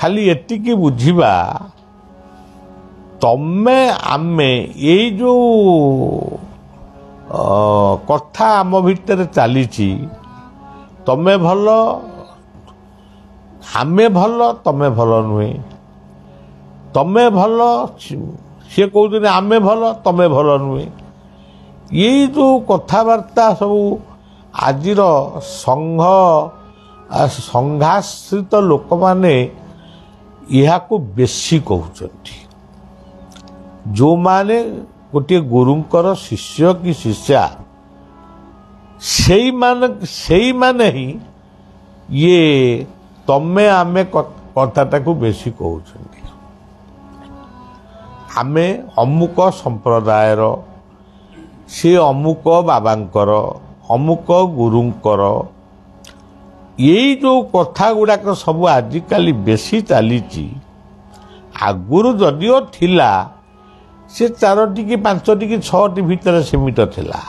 ଖାଲି ଏତିକି ବୁଝିବା ତମେ ଆମେ ଏଇ ଯୋଉ କଥା ଆମ ଭିତରେ ଚାଲିଛି ତମେ ଭଲ ଆମେ ଭଲ ତମେ ଭଲ ନୁହେଁ ତମେ ଭଲ ସିଏ କହୁଛନ୍ତି ଆମେ ଭଲ ତମେ ଭଲ ନୁହେଁ ଏଇ ଯୋଉ କଥାବାର୍ତ୍ତା ସବୁ ଆଜିର ସଂଘାଶ୍ରିତ ଲୋକମାନେ ଏହାକୁ ବେଶୀ କହୁଛନ୍ତି ଯେଉଁମାନେ ଗୋଟିଏ ଗୁରୁଙ୍କର ଶିଷ୍ୟ କି ଶିଷ୍ୟା ସେଇମାନେ ହିଁ ଇଏ ତମେ ଆମେ କଥାଟାକୁ ବେଶୀ କହୁଛନ୍ତି ଆମେ ଅମୁକ ସମ୍ପ୍ରଦାୟର ସେ ଅମୁକ ବାବାଙ୍କର ଅମୁକ ଗୁରୁଙ୍କର ଏଇ ଯେଉଁ କଥା ଗୁଡ଼ାକ ସବୁ ଆଜିକାଲି ବେଶୀ ଚାଲିଛି ଆଗରୁ ଯଦିଓ ଥିଲା ସେ 4ଟି କି 5ଟି କି 6ଟି ଭିତରେ ସୀମିତ ଥିଲା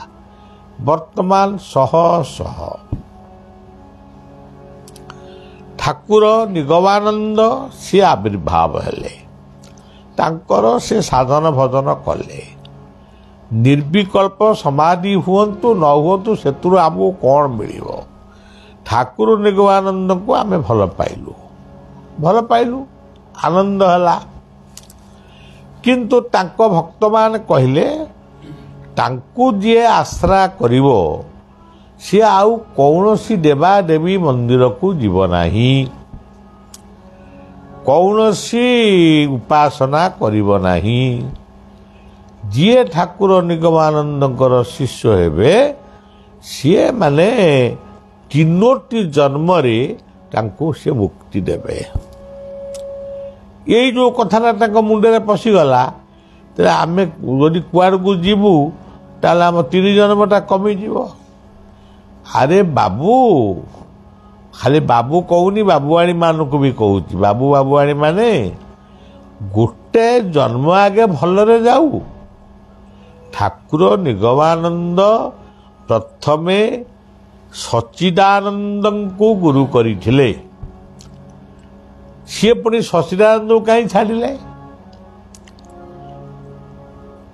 ବର୍ତ୍ତମାନ ଶହ ଶହ ଠାକୁର ନିଗମାନନ୍ଦ ସିଏ ଆବିର୍ଭାବ ହେଲେ ତାଙ୍କର ସେ ସାଧନ ଭଜନ କଲେ ନିର୍ବିକଳ୍ପ ସମାଧି ହୁଅନ୍ତୁ ନ ହୁଅନ୍ତୁ ସେଥିରୁ ଆମକୁ କ'ଣ ମିଳିବ ଠାକୁର ନିଗମାନନ୍ଦଙ୍କୁ ଆମେ ଭଲ ପାଇଲୁ ଆନନ୍ଦ ହେଲା କିନ୍ତୁ ତାଙ୍କ ଭକ୍ତମାନେ କହିଲେ ତାଙ୍କୁ ଯିଏ ଆଶ୍ରା କରିବ ସିଏ ଆଉ କୌଣସି ଦେବାଦେବୀ ମନ୍ଦିରକୁ ଯିବ ନାହିଁ କୌଣସି ଉପାସନା କରିବ ନାହିଁ ଯିଏ ଠାକୁର ନିଗମାନନ୍ଦଙ୍କର ଶିଷ୍ୟ ହେବେ ସିଏ ମାନେ 3ଟି ଜନ୍ମରେ ତାଙ୍କୁ ସେ ମୁକ୍ତି ଦେବେ ଏଇ ଯେଉଁ କଥାଟା ତାଙ୍କ ମୁଣ୍ଡରେ ପଶିଗଲା ତେବେ ଆମେ ଯଦି କୁଆଡ଼କୁ ଯିବୁ ତାହେଲେ ଆମ 3 ଜନ୍ମଟା କମିଯିବ ଆରେ ବାବୁ ଖାଲି ବାବୁ କହୁନି ବାବୁଆଣୀ ମାନଙ୍କୁ ବି କହୁଛି ବାବୁଆଣୀ ମାନେ ଗୋଟେ ଜନ୍ମ ଆଗେ ଭଲରେ ଯାଉ ଠାକୁର ନିଗମାନନ୍ଦ ପ୍ରଥମେ ସଚ୍ଚିଦାନନ୍ଦଙ୍କୁ ଗୁରୁ କରିଥିଲେ ସିଏ ପୁଣି ସଚ୍ଚିଦାନନ୍ଦଙ୍କୁ କାହିଁ ଛାଡ଼ିଲେ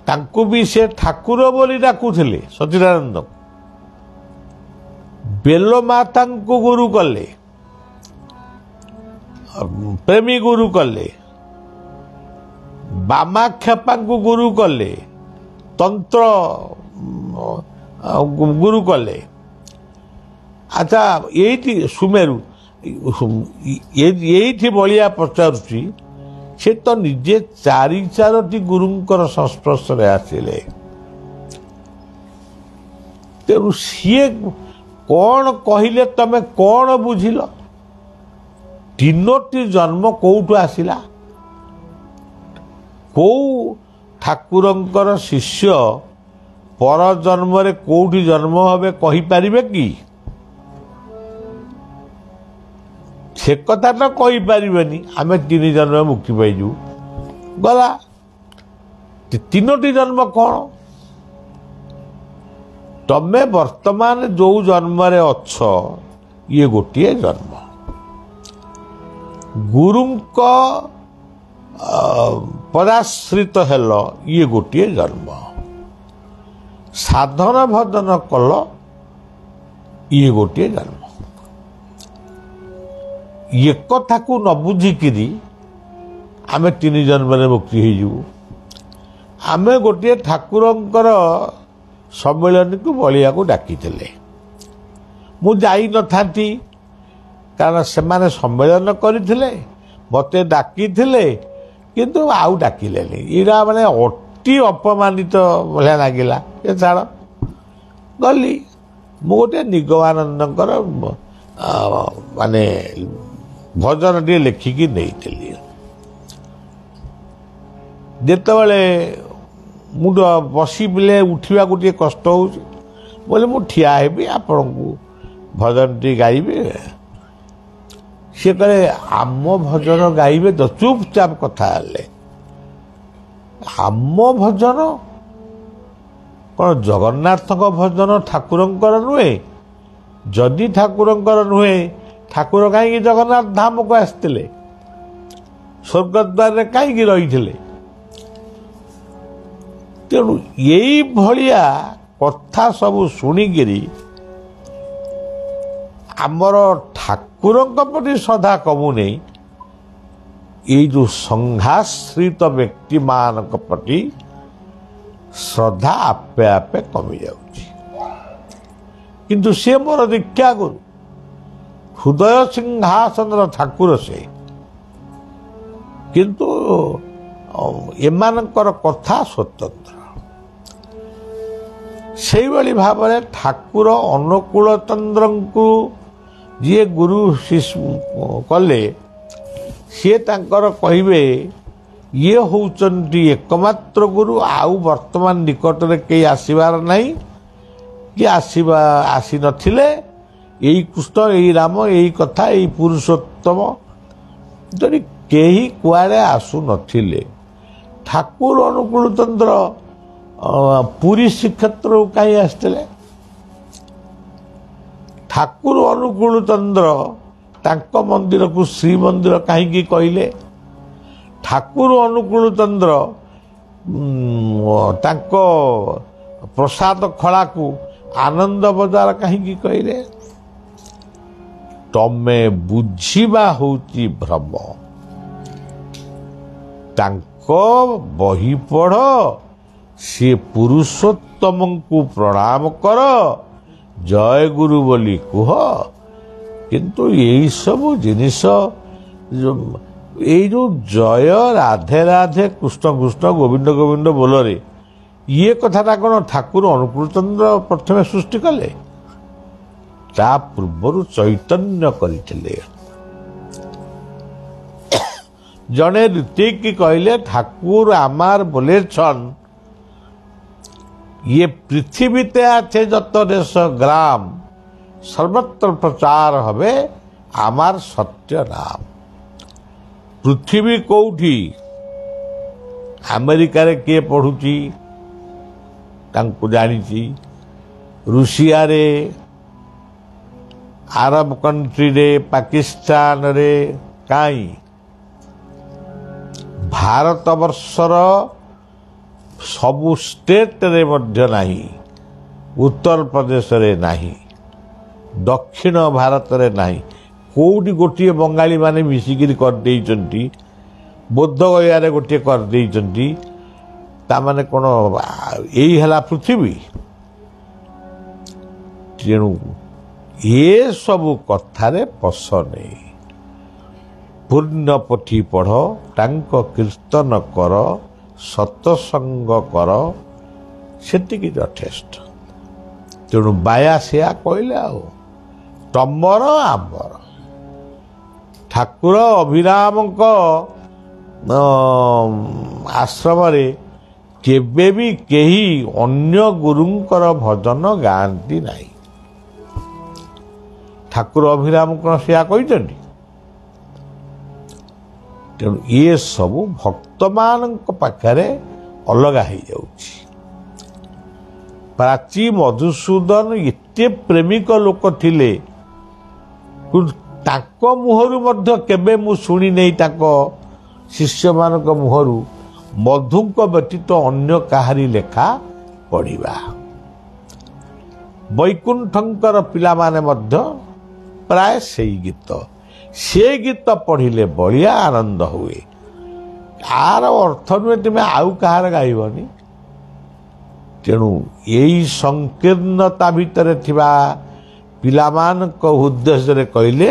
ତାଙ୍କୁ ବି ସେ ଠାକୁର ବୋଲି ଡାକୁଥିଲେ ସଚ୍ଚିଦାନନ୍ଦଙ୍କୁ ବେଲମାତାଙ୍କୁ ଗୁରୁ କଲେ ପ୍ରେମୀ ଗୁରୁ କଲେ ବାମାକ୍ଷେପାଙ୍କୁ ଗୁରୁ କଲେ ତନ୍ତ୍ର ଗୁରୁ କଲେ ଆଚ୍ଛା ଏଇଠି ସୁମେରୁ ଏଇଠି ବଳିଆ ପଚାରୁଛି ସେ ତ ନିଜେ 4ଟି ଗୁରୁଙ୍କର ସଂସ୍ପର୍ଶରେ ଆସିଲେ ତେଣୁ ସିଏ କ'ଣ କହିଲେ ତମେ କ'ଣ ବୁଝିଲ 3ଟି ଜନ୍ମ କୋଉଠୁ ଆସିଲା କୋଉ ଠାକୁରଙ୍କର ଶିଷ୍ୟ ପର ଜନ୍ମରେ କୋଉଠି ଜନ୍ମ ହେବେ କହିପାରିବେ କି ସେ କଥା ତ କହିପାରିବେନି ଆମେ 3 ଜନ୍ମ ମୁକ୍ତି ପାଇଯିବୁ ଗଲା 3ଟି ଜନ୍ମ କ'ଣ ତମେ ବର୍ତ୍ତମାନ ଯୋଉ ଜନ୍ମରେ ଅଛ ଇଏ ଗୋଟିଏ ଜନ୍ମ ଗୁରୁଙ୍କ ପଦାଶ୍ରିତ ହେଲ ଇଏ ଗୋଟିଏ ଜନ୍ମ ସାଧନ ଭଜନ କଲ ଇଏ ଗୋଟିଏ ଜନ୍ମ ଏ କଥାକୁ ନ ବୁଝିକିରି ଆମେ 3 ଜନ୍ମରେ ମୁକ୍ତି ହେଇଯିବୁ ଆମେ ଗୋଟିଏ ଠାକୁରଙ୍କର ସମ୍ମିଳନୀକୁ ବଳିବାକୁ ଡାକିଥିଲେ ମୁଁ ଯାଇନଥାନ୍ତି କାରଣ ସେମାନେ ସମ୍ମିଳନ କରିଥିଲେ ମୋତେ ଡାକିଥିଲେ କିନ୍ତୁ ଆଉ ଡାକିଲେନି ଏଇଟା ମାନେ ଅତି ଅପମାନିତ ଭଳିଆ ଲାଗିଲା ଏ ଛାଡ଼ ଗଲି ମୁଁ ଗୋଟେ ନିଗମାନନ୍ଦଙ୍କର ମାନେ ଭଜନଟିଏ ଲେଖିକି ନେଇଥିଲି ଯେତେବେଳେ ମୁଣ୍ଡ ବସିଲେ ଉଠିବାକୁ ଟିକେ କଷ୍ଟ ହେଉଛି ବୋଲେ ମୁଁ ଠିଆ ହେବି ଆପଣଙ୍କୁ ଭଜନଟି ଗାଇବେ ସେ କହିଲେ ଆମ ଭଜନ ଗାଇବେ ତ ଚୁପଚାପ କଥା ହେଲେ ଆମ ଭଜନ କ'ଣ ଜଗନ୍ନାଥଙ୍କ ଭଜନ ଠାକୁରଙ୍କର ନୁହେଁ ଯଦି ଠାକୁରଙ୍କର ନୁହେଁ ଠାକୁର କାହିଁକି ଜଗନ୍ନାଥ ଧାମକୁ ଆସିଥିଲେ ସ୍ୱର୍ଗଦ୍ୱାରରେ କାହିଁକି ରହିଥିଲେ? ତେଣୁ ଏଇଭଳିଆ କଥା ସବୁ ଶୁଣିକିରି ଆମର ଠାକୁରଙ୍କ ପ୍ରତି ଶ୍ରଦ୍ଧା କମୁନି, ଏଇ ଯେଉଁ ସଂଘାଶ୍ରିତ ବ୍ୟକ୍ତିମାନଙ୍କ ପ୍ରତି ଶ୍ରଦ୍ଧା ଆପେ ଆପେ କମିଯାଉଛି। କିନ୍ତୁ ସେ ମୋର ଦୀକ୍ଷା ଗୁରୁ, ହୃଦୟ ସିଂହାସନର ଠାକୁର ସେ, କିନ୍ତୁ ଏମାନଙ୍କର କଥା ସ୍ୱତନ୍ତ୍ର। ସେଇଭଳି ଭାବରେ ଠାକୁର ଅନୁକୂଳ ଚନ୍ଦ୍ରଙ୍କୁ ଯିଏ ଗୁରୁ କଲେ, ସିଏ ତାଙ୍କର କହିବେ ଇଏ ହେଉଛନ୍ତି ଏକମାତ୍ର ଗୁରୁ, ଆଉ ବର୍ତ୍ତମାନ ନିକଟରେ କେହି ଆସିବାର ନାହିଁ, କି ଆସିନଥିଲେ। ଏଇ କୃଷ୍ଣ, ଏଇ ରାମ, ଏଇ କଥା, ଏଇ ପୁରୁଷୋତ୍ତମ ଯଦି କେହି କୁଆଡ଼େ ଆସୁନଥିଲେ, ଠାକୁର ଅନୁକୂଳ ଚନ୍ଦ୍ର ପୁରୀ ଶ୍ରୀକ୍ଷେତ୍ରରୁ କାହିଁ ଆସିଥିଲେ? ଠାକୁର ଅନୁକୂଳ ଚନ୍ଦ୍ର ତାଙ୍କ ମନ୍ଦିରକୁ ଶ୍ରୀମନ୍ଦିର କାହିଁକି କହିଲେ? ଠାକୁର ଅନୁକୂଳ ଚନ୍ଦ୍ର ତାଙ୍କ ପ୍ରସାଦ ଖଳାକୁ ଆନନ୍ଦ ବଜାର କାହିଁକି କହିଲେ? ତମେ ବୁଝିବା ହେଉଛି ଭ୍ରମ। ତାଙ୍କ ବହି ପଢ଼, ସେ ପୁରୁଷୋତ୍ତମଙ୍କୁ ପ୍ରଣାମ କର, ଜୟ ଗୁରୁ ବୋଲି କୁହ। କିନ୍ତୁ ଏଇସବୁ ଜିନିଷ, ଏଇ ଯେଉଁ ଜୟ ରାଧେ ରାଧେ କୃଷ୍ଣ କୃଷ୍ଣ ଗୋବିନ୍ଦ ଗୋବିନ୍ଦ ବୋଲରେ, ଇଏ କଥାଟା କ'ଣ ଠାକୁର ଅନୁକୂଳ ଚନ୍ଦ୍ର ପ୍ରଥମେ ସୃଷ୍ଟି କଲେ? ତା ପୂର୍ବରୁ ଚୈତନ୍ୟ କରିଥିଲେ। ଜଣେ ଋତିକି କହିଲେ ঠাকুর আমার বলেছেন ये পৃথিবীতে আছে যত দেশ গ্রাম সর্বত্র প্রচার হবে আমার সত্য নাম। পৃথিবী কোউঠি? আমেরিকার কে পড়ুছি তাଙ୍କୁ জানিছি, ରୁଷିଆରେ, ଆରବ କଣ୍ଟ୍ରିରେ, ପାକିସ୍ତାନରେ, କାହିଁ ଭାରତବର୍ଷର ସବୁ ଷ୍ଟେଟରେ ମଧ୍ୟ ନାହିଁ, ଉତ୍ତରପ୍ରଦେଶରେ ନାହିଁ, ଦକ୍ଷିଣ ଭାରତରେ ନାହିଁ। କେଉଁଠି ଗୋଟିଏ ବଙ୍ଗାଳୀମାନେ ମିଶିକିରି କରିଦେଇଛନ୍ତି, ବୋଧଗୟାରେ ଗୋଟିଏ କରିଦେଇଛନ୍ତି। ତାମାନେ କ'ଣ ଏଇ ହେଲା ପୃଥିବୀ? ତେଣୁ ଏସବୁ କଥାରେ ପଶ ନେଇ, ପୂର୍ଣ୍ଣ ପୋଥି ପଢ଼, ତାଙ୍କ କୀର୍ତ୍ତନ କର, ସତସଙ୍ଗ କର, ସେତିକି ଯଥେଷ୍ଟ। ତେଣୁ ବାୟା ସେୟା କହିଲେ, ଆଉ ତମର ଆମର ଠାକୁର ଅଭିରାମଙ୍କ ଆଶ୍ରମରେ କେବେ ବି କେହି ଅନ୍ୟ ଗୁରୁଙ୍କର ଭଜନ ଗାଆନ୍ତି ନାହିଁ। ଠାକୁର ଅଭିରାମ କ'ଣ ସେୟା କହିଛନ୍ତି? ତେଣୁ ଇଏ ସବୁ ଭକ୍ତମାନଙ୍କ ପାଖରେ ଅଲଗା ହେଇଯାଉଛି। ପ୍ରାଚୀ ମଧୁସୂଦନ ଏତେ ପ୍ରେମିକ ଲୋକ ଥିଲେ, ତାଙ୍କ ମୁହଁରୁ ମଧ୍ୟ କେବେ ମୁଁ ଶୁଣି ନେଇ ତାଙ୍କ ଶିଷ୍ୟମାନଙ୍କ ମୁହଁରୁ ମଧୁଙ୍କ ବ୍ୟତୀତ ଅନ୍ୟ କାହାରି ଲେଖା ପଢ଼ିବା। ବୈକୁଣ୍ଠଙ୍କର ପିଲାମାନେ ମଧ୍ୟ ପ୍ରାୟ ସେଇ ଗୀତ, ସେ ଗୀତ ପଢ଼ିଲେ ବଳିଆ ଆନନ୍ଦ ହୁଏ। ଆର ଅର୍ଥ ନୁହେଁ ତୁମେ ଆଉ କାହାର ଗାଇବନି। ତେଣୁ ଏଇ ସଂକୀର୍ଣ୍ଣତା ଭିତରେ ଥିବା ପିଲାମାନଙ୍କ ଉଦ୍ଦେଶ୍ୟରେ କହିଲେ,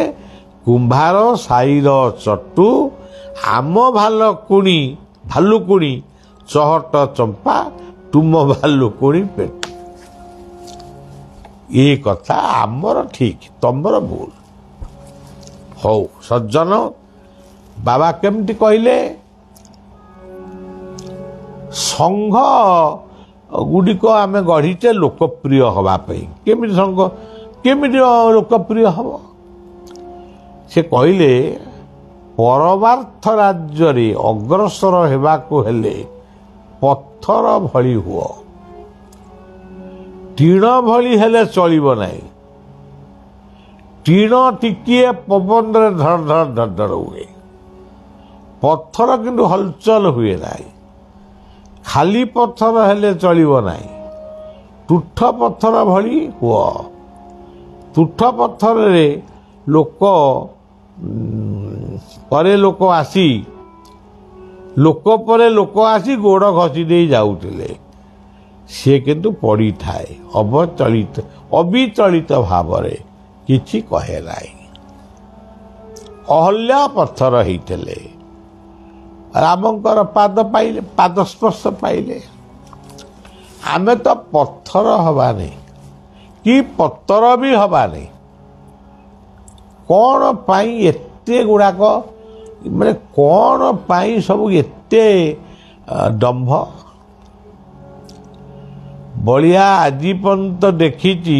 କୁମ୍ଭାର ସାଇର ଚଟୁ ଆମ ଭାଲୁକୁଣି ଚହଟ ଚମ୍ପା ତୁମ ଭାଲୁକୁଣି ପେଟ। ଏ କଥା ଆମର ଠିକ, ତମର ଭୁଲ। ହଉ ସଜ୍ଜନ, ବାବା କେମିତି କହିଲେ? ସଂଘ ଗୁଡ଼ିକ ଆମେ ଗଢ଼ିଛେ ଲୋକପ୍ରିୟ ହେବା ପାଇଁ। କେମିତି ସଂଘ କେମିତି ଲୋକପ୍ରିୟ ହେବ? ସେ କହିଲେ, ପରମାର୍ଥ ରାଜ୍ୟରେ ଅଗ୍ରସର ହେବାକୁ ହେଲେ ପଥର ଭଳି ହୁଅ, ଟିଣ ଭଳି ହେଲେ ଚଳିବ ନାହିଁ। ଟିଣ ଟିକିଏ ପବନରେ ଧଡ଼ ଧଡ଼ ଧଡ଼ ଧଡ଼ ହୁଏ, ପଥର କିନ୍ତୁ ହଲଚଲ ହୁଏ ନାହିଁ। ଖାଲି ପଥର ହେଲେ ଚଳିବ ନାହିଁ, ତୁଠ ପଥର ଭଳି ହୁଅ। ତୁଠ ପଥରରେ ଲୋକ ପରେ ଲୋକ ଆସି ଗୋଡ଼ ଘଷି ଦେଇ ଯାଉଥିଲେ, ସିଏ କିନ୍ତୁ ପଡ଼ିଥାଏ ଅବିଚଳିତ ଭାବରେ, କିଛି କହେ ନାହିଁ। ଅହଲ୍ୟା ପଥର ହେଇଥିଲେ, ରାମଙ୍କର ପାଦ ସ୍ପର୍ଶ ପାଇଲେ। ଆମେ ତ ପଥର ହବାନି କି ପତର ବି ହବାନି। କ'ଣ ପାଇଁ ଏତେ ଗୁଡ଼ାକ, ମାନେ କ'ଣ ପାଇଁ ସବୁ ଏତେ ଦମ୍ଭ? ବଳିଆ ଆଜି ପର୍ଯ୍ୟନ୍ତ ଦେଖିଛି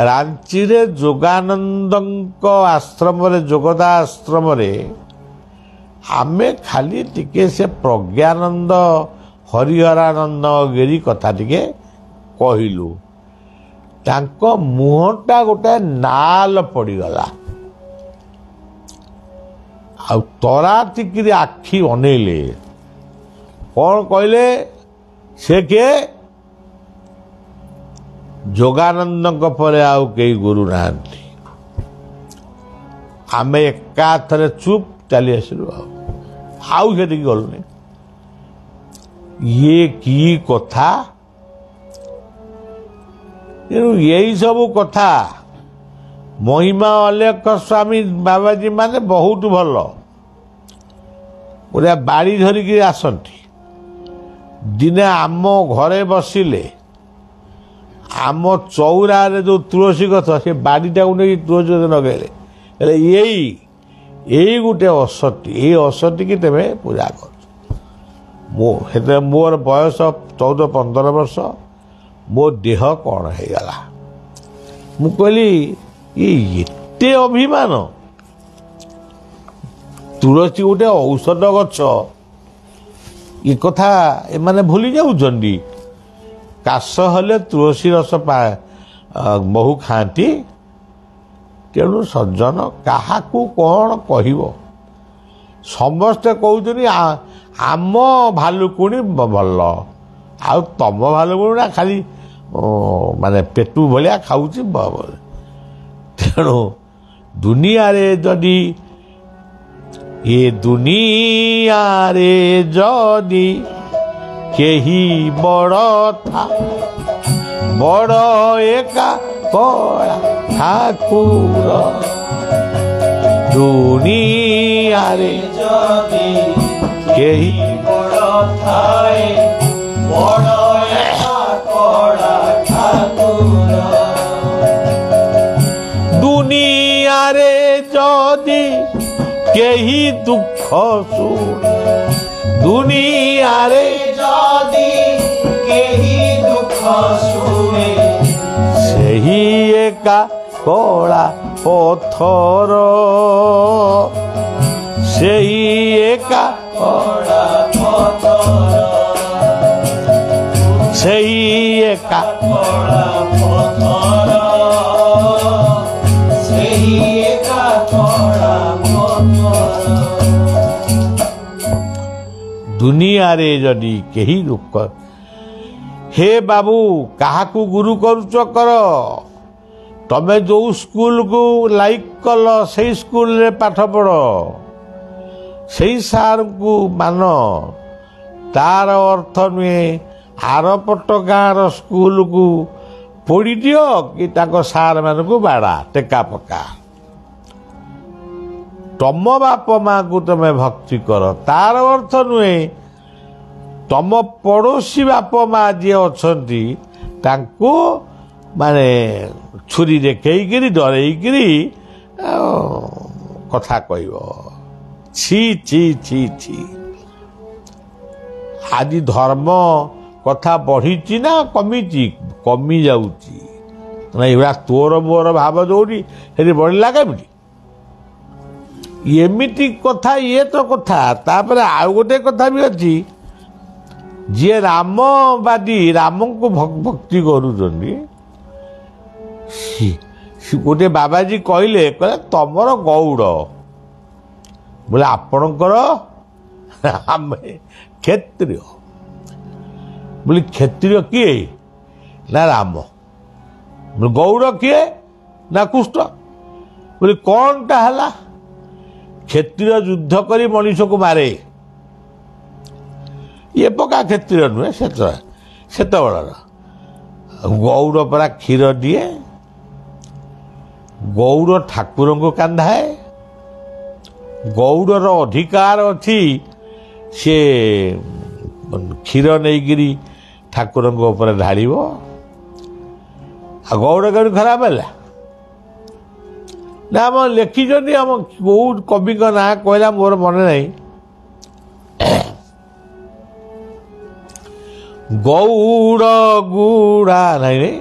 ରାଞ୍ଚିରେ ଯୋଗାନନ୍ଦଙ୍କ ଆଶ୍ରମରେ, ଯୋଗଦା ଆଶ୍ରମରେ ଆମେ ଖାଲି ଟିକେ ସେ ପ୍ରଜ୍ଞାନନ୍ଦ ହରିହରାନନ୍ଦ ଗିରି କଥା ଟିକେ କହିଲୁ, ତାଙ୍କ ମୁହଁଟା ଗୋଟେ ନାଲ ପଡ଼ିଗଲା। ଆଉ ତରାତିକିରି ଆଖି ଅନେଇଲେ। କ'ଣ କହିଲେ? ସେ କିଏ? ଯୋଗାନନ୍ଦଙ୍କ ପରେ ଆଉ କେହି ଗୁରୁ ନାହାନ୍ତି। ଆମେ ଏକାଥରେ ଚୁପ୍ ଚାଲି ଆସିଲୁ, ଆଉ ସେଠିକି ଗଲୁନି। ଇଏ କି କଥା? ତେଣୁ ଏଇ ସବୁ କଥା ମହିମା ଅଲେଖ ସ୍ୱାମୀ ବାବାଜୀ ମାନେ ବହୁତ ଭଲ, ପୁରା ବାଡ଼ି ଧରିକି ଆସନ୍ତି। ଦିନେ ଆମ ଘରେ ବସିଲେ, ଆମ ଚଉରାରେ ଯେଉଁ ତୁଳସୀ ଗଛ, ସେ ବାଡ଼ିଟାକୁ ନେଇ ତୁଳସୀ ଗଛ ଲଗେଇଲେ, ହେଲେ ଏଇ ଗୋଟେ ଅସତୀ, ଏଇ ଅସତୀକି ତେବେ ପୂଜା କରୁଛୁ। ସେତେବେଳେ ମୋର ବୟସ 14-15 ବର୍ଷ। ମୋ ଦେହ କ'ଣ ହେଇଗଲା। ମୁଁ କହିଲି ଏତେ ଅଭିମାନ, ତୁଳସୀ ଗୋଟେ ଔଷଧ ଗଛ, ଏ କଥା ଏମାନେ ଭୁଲି ଯାଉଛନ୍ତି। କାଶ ହେଲେ ତୁଳସୀ ରସ ବହୁ ଖାଆନ୍ତି। ତେଣୁ ସଜ୍ଜନ, କାହାକୁ କ'ଣ କହିବ? ସମସ୍ତେ କହୁଛନ୍ତି ଆମ ଭାଲୁକୁଣି ଭଲ, ଆଉ ତମ ଭାଲୁକୁଣି ଖାଲି ମାନେ ପେଟୁ ଭଳିଆ ଖାଉଛି। ତେଣୁ ଦୁନିଆରେ ଯଦି କେହି ବଡ଼ ଏକା କଳା ଠାକୁର, ଦୁନିଆରେ ଯଦି କେହି ବଡ଼ ଥାଏ, ବଡ଼ ଏକା କଳା ଠାକୁର। ଦୁନିଆରେ ଯଦି କେହି ଦୁଃଖ ଶୁଣେ, ଦୁନିଆରେ ଯଦି କେହି ଦୁଃଖ ଶୁଣେ, ସେହି ଏକା କଳା ପଥର, ସେହି ଏକା କଳା ପଥର, ସେହି ଏକା କଳା ପଥର, ସେହି ଏକା କଳା ପଥର। ଦୁନିଆରେ ଯଦି କେହି ଦୁଃଖ, ହେ ବାବୁ, କାହାକୁ ଗୁରୁ କରୁଛ କର। ତମେ ଯେଉଁ ସ୍କୁଲକୁ ଲାଇକ୍ କଲ, ସେଇ ସ୍କୁଲରେ ପାଠ ପଢ଼, ସେଇ ସାର୍ଙ୍କୁ ମାନ। ତାର ଅର୍ଥ ନୁହେଁ ଆରପଟ ଗାଁର ସ୍କୁଲକୁ ପୋଡ଼ି ଦିଅ କି ତାଙ୍କ ସାର୍ମାନଙ୍କୁ ବାଡ଼ା ଟେକା ପକା। ତମ ବାପ ମାଆଙ୍କୁ ତମେ ଭକ୍ତି କର, ତାର ଅର୍ଥ ନୁହେଁ ତମ ପଡ଼ୋଶୀ ବାପ ମା ଯିଏ ଅଛନ୍ତି ତାଙ୍କୁ ମାନେ ଛୁରୀ ଦେଖେଇକିରି ଡରେଇକିରି କଥା କହିବ। ଛି ଛି ଛି ଛି। ଆଜି ଧର୍ମ କଥା ବଢ଼ିଛି ନା କମିଛି? କମି ଯାଉଛି। ଏଇଭଳିଆ ତୋର ମୋର ଭାବ ଯୋଉଠି ସେଠି ବଢ଼ିଲା କେମିତି? ଏମିତି କଥା, ଇଏ ତ କଥା। ତାପରେ ଆଉ ଗୋଟେ କଥା ବି ଅଛି, ଯିଏ ରାମବାଦୀ, ରାମଙ୍କୁ ଭକ୍ତି କରୁଛନ୍ତି, ଗୋଟେ ବାବାଜୀ କହିଲେ ତମର ଗଉଡ଼, बोले आपणकर आम क्षत्रिय बोले क्षत्रिय किए ना राम बोले गौड़ किए ना कृष्ण बोले कौन टा है क्षत्रिय युद्ध करी मनीष को मारे ये पका क्षत्रिय नुहे से गौड़ परा क्षीर दिए गौड़ ठाकुर को कांधाए गौड़र अधिकार अच्छी से क्षीर नहीं ठाकुर ऊपर ढाल गौड़ कभी खराब है ना आम लिखिं आम बहुत कवि ना कहला मोर मन नहीं गौड़ गुड़ा नहीं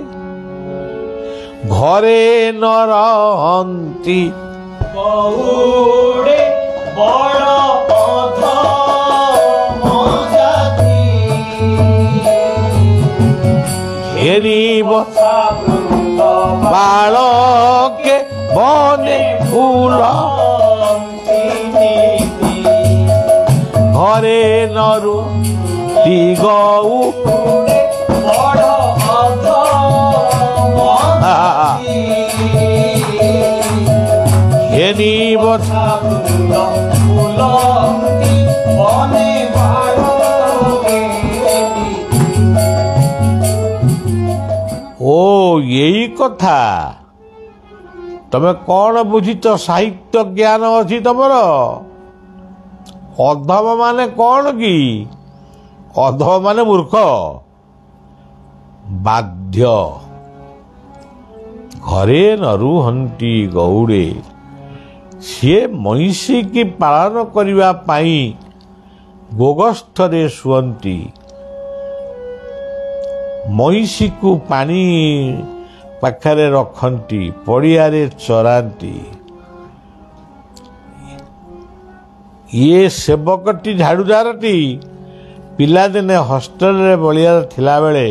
घरे न रहंती गौड़े बड़ घेरी बालके बने फूल घरे नरु गौ घेरी ओ यही कथा तमे कौन बुझीच साहित्य ज्ञान अच्छी तुमर अधम माने कौन की अधम माने मूर्ख बाध्य घरे न रुहंती गौड़े सी महिषी की पालन करिवा पाई गोगस्थरे शुअंती महिषी को पानी पाखरे रखती पड़ियारे चराती ये सेवकटी झाड़ूदारटी पिलादिने हस्टेल रे बलिया थिला बेले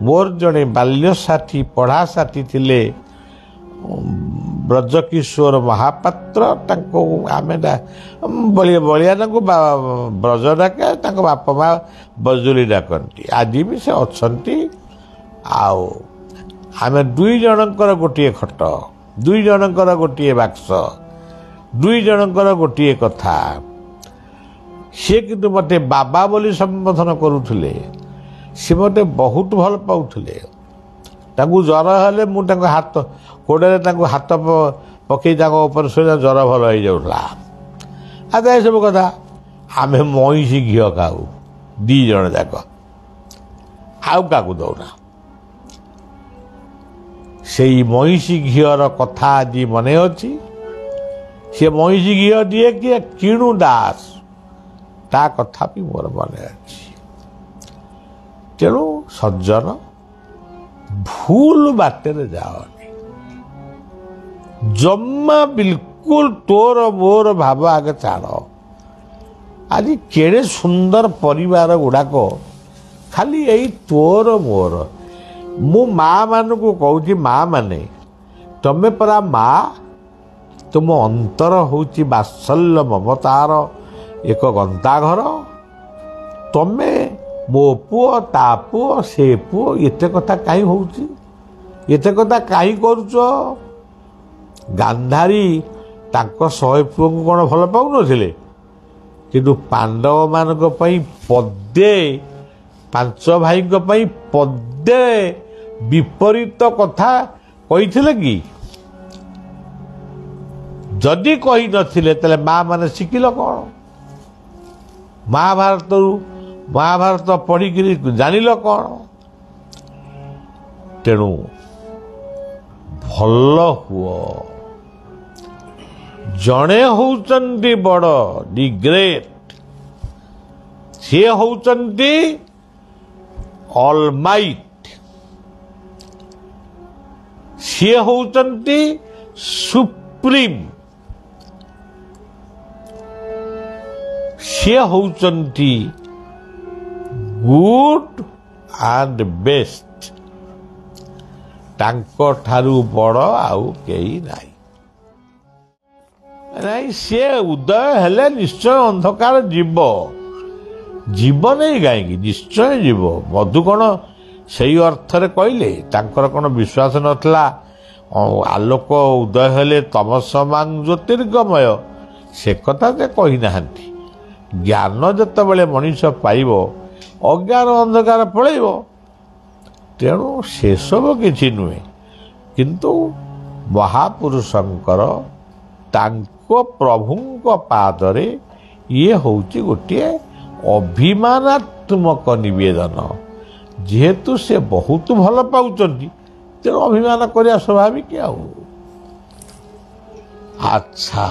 मोर जड़े बाल्य साथी पढ़ा साथी थिले ब्रजकिशोर महापात्र तांको आमे बलिया ब्रज डाके तांको बापा माँ बजुली डाकती आज भी से अच्छी आओ आमे दुई जनकर गोटे खट दुई जनकर गोटे बाक्स दुई जनकर गोटे कथा सी किंतु मते बाबा बोली संबोधन करुले सी मते बहुत भल पाउले तांको ज्वर हेले मु तांको हाथ कोड़े तांको हाथ पकई ऊपर शोला ज्वर भल हो जाऊला आता ये सब कथा आमे महिषी घी खाऊ दी जन जाक आउ क्या दौना से महिषी घीर कथा आज मन अच्छी सी महिषी घी दिए कि किणु दास ता कथा भी मोर मन अच्छी तेणु सज्जन भूल बाटर जाओनी जम्मा बिल्कुल तोर मोर भाव आगे छाड़ आज केड़े सुंदर परिवार गुड़ाक खाली यही तोर मोर मु माँ मान को कहूँ माँ माने तमें परा माँ तुम अंतर होची बात्सल्य ममतार एक गंताघर तमे मो पुओ ता पुओ से पुओ एते कथा कहीं होची एते कथा कहीं करुच गांधारी तांको 100 पुओ को कौन भल पाऊ नथिले किंतु पांडव मानक पई पदे 5 भाई को पई पदे विपरीत कथा कही कि जदि कही नथिले तले माँ माने शिखिल कौन महाभारत पढ़ी जानिल कौन तेणु भल हुओ जड़े होउचंती बड़ दी ग्रेट सी होउचंती ऑलमाइट सी होउचंती सुप्रीम सी होउचंती गुड एंड बेस्ट तांको ठारू बड़ आउ केही नाही ନାଇଁ ସିଏ ଉଦୟ ହେଲେ ନିଶ୍ଚୟ ଅନ୍ଧକାର ଯିବ, ଯିବ ନାଇଁ କାହିଁକି, ନିଶ୍ଚୟ ଯିବ। ମଧୁ କ'ଣ ସେଇ ଅର୍ଥରେ କହିଲେ? ତାଙ୍କର କ'ଣ ବିଶ୍ୱାସ ନଥିଲା ଆଲୋକ ଉଦୟ ହେଲେ ତମସମାଂ ଜ୍ୟୋତିର୍ଗମୟ? ସେ କଥା ସେ କହିନାହାନ୍ତି। ଜ୍ଞାନ ଯେତେବେଳେ ମଣିଷ ପାଇବ ଅଜ୍ଞାନ ଅନ୍ଧକାର ପଳେଇବ। ତେଣୁ ସେସବୁ କିଛି ନୁହେଁ, କିନ୍ତୁ ମହାପୁରୁଷଙ୍କର ତାଙ୍କ ପ୍ରଭୁଙ୍କ ପାଦରେ ଇଏ ହେଉଛି ଗୋଟିଏ ଅଭିମାନାତ୍ମକ ନିବେଦନ। ଯେହେତୁ ସେ ବହୁତ ଭଲ ପାଉଛନ୍ତି, ତେଣୁ ଅଭିମାନ କରିବା ସ୍ୱାଭାବିକ। ଆଉ ଆଚ୍ଛା,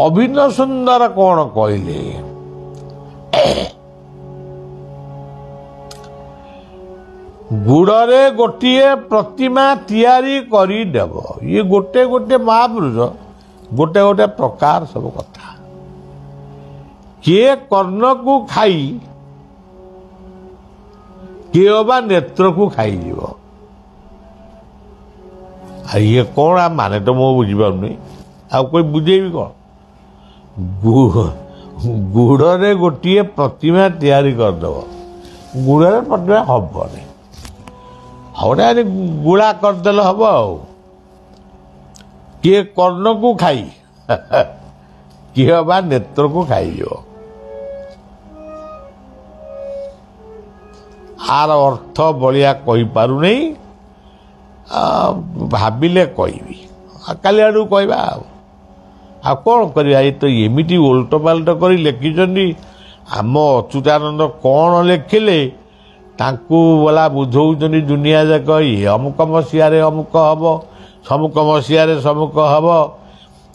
ଅଭିନୟ ସୁନ୍ଦର କ'ଣ କହିଲେ? ଗୁଡ଼ରେ ଗୋଟିଏ ପ୍ରତିମା ତିଆରି କରିଦେବ। ଇଏ ଗୋଟେ ଗୋଟେ ମହାପୁରୁଷ ଗୋଟେ ଗୋଟେ ପ୍ରକାର ସବୁ କଥା। କିଏ କର୍ଣ୍ଣକୁ ଖାଇ କିଏ ବା ନେତ୍ରକୁ ଖାଇଯିବ। ଆଉ ଇଏ କ'ଣ ମାନେ ତ ମୁଁ ବୁଝିପାରୁନି, ଆଉ କହି ବୁଝେଇବି କ'ଣ? ଗୁଡ଼ରେ ଗୋଟିଏ ପ୍ରତିମା ତିଆରି କରିଦେବ। ଗୁଡ଼ରେ ପ୍ରତିମା ହବନି, ଆଉ ଗୋଟେ ଗୁଳା କରିଦେଲେ ହବ। ଆଉ କିଏ କର୍ଣ୍ଣକୁ ଖାଇ କିଏ ବା ନେତ୍ରକୁ ଖାଇଯିବ। ଆର ଅର୍ଥ ବଳିଆ କହିପାରୁନେଇ, ଭାବିଲେ କହିବି, କାଲି ଆଡ଼କୁ କହିବା। ଆଉ କ'ଣ କରିବା? ଏ ତ ଏମିତି ଓଲଟ ପାଲଟ କରି ଲେଖିଛନ୍ତି। ଆମ ଅଚ୍ୟୁତାନନ୍ଦ କ'ଣ ଲେଖିଲେ ତାଙ୍କୁ ବୋଲା ବୁଝଉଛନ୍ତି ଦୁନିଆ ଯାକ, ଇଏ ଅମୁକ ମସିହାରେ ଅମୁକ ହବ, ସମୁକ ମସିହାରେ ସମୁକ ହବ,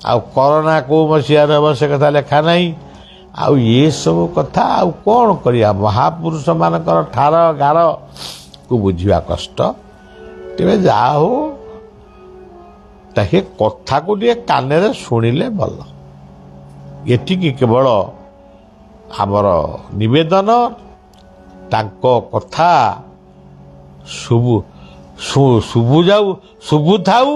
ଆଉ କରୋନା କେଉଁ ମସିହାରେ ହବ ସେ କଥା ଲେଖା ନାହିଁ। ଆଉ ଏସବୁ କଥା ଆଉ କ'ଣ କରିବା? ମହାପୁରୁଷମାନଙ୍କର ଠାର ଗାରକୁ ବୁଝିବା କଷ୍ଟ। ତେବେ ଯାହା ହଉ, ତାକେ କଥାକୁ ଟିକେ କାନରେ ଶୁଣିଲେ ଭଲ। ଏଠିକି କେବଳ ଆମର ନିବେଦନ, ତାଙ୍କ କଥା ଶୁଭୁଥାଉ,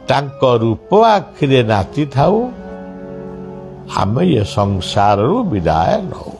ତାଙ୍କ ରୂପ ଆଖିରେ ନାଚିଥାଉ, ଆମେ ଏ ସଂସାରରୁ ବିଦାୟ ନଉ।